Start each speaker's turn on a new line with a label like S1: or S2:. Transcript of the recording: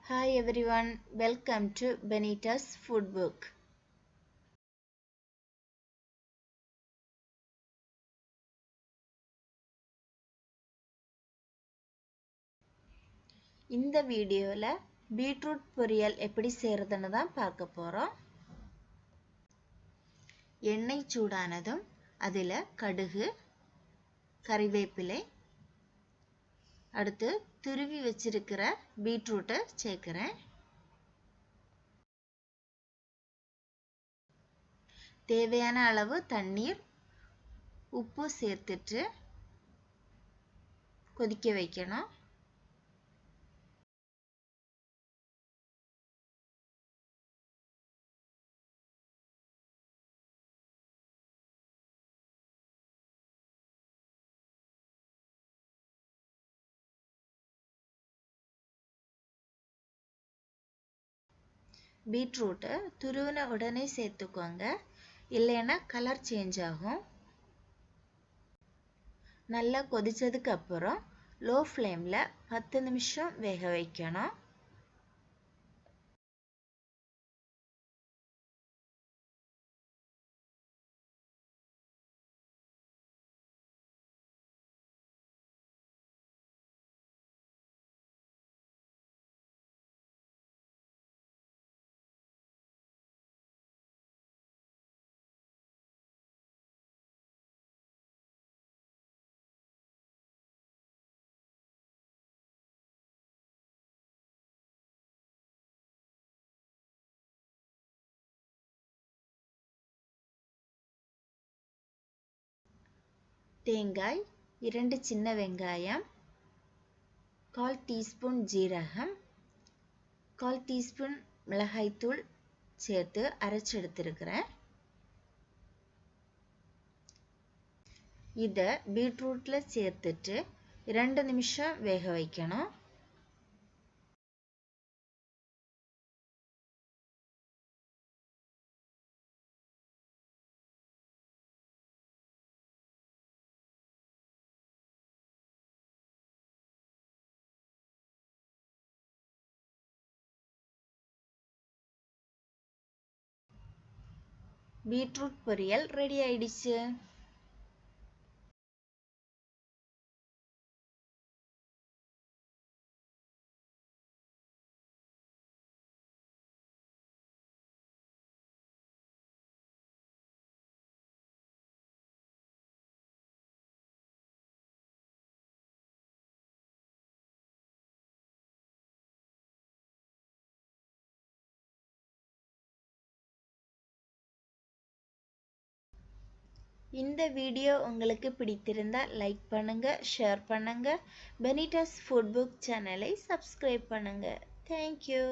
S1: Hi everyone, welcome to Benita's Food Book. இந்த வீடியோல beetroot பொரியல் எப்படி செய்யறதுன்னு தான் பார்க்க போறோம். எண்ணெய் சூடானதும் அதில் கடுகு, கறிவேப்பிலை, அடுத்து துருவி வச்சிருக்கிற பீட்ரூட்டை சேர்க்கிறேன். தேவையான அளவு தண்ணீர், உப்பு சேர்த்துட்டு கொதிக்க வைக்கணும். பீட்ரூட்டை துருவின உடனே சேர்த்துக்கோங்க, இல்லைன்னா கலர் சேஞ்ச் ஆகும். நல்லா கொதிச்சதுக்கு அப்புறம் லோ ஃப்ளேமில் 10 நிமிஷம் வேக வைக்கணும். தேங்காய், 2 சின்ன வெங்காயம், 1/4 டீஸ்பூன் ஜீரகம், 1/4 டீஸ்பூன் மிளகாய்த்தூள் சேர்த்து அரைச்சு எடுத்துருக்கிறேன். இதை பீட்ரூட்ல சேர்த்துட்டு 2 நிமிஷம் வேக வைக்கணும். பீட்ரூட் பொரியல் ரெடி ஆயிடுச்சு. இந்த வீடியோ உங்களுக்கு பிடித்திருந்தா லைக் பண்ணுங்க, ஷேர் பண்ணுங்க, பெனிட்டாஸ் ஃபுட் புக் சேனலை சப்ஸ்கிரைப் பண்ணுங்க. தேங்க்யூ.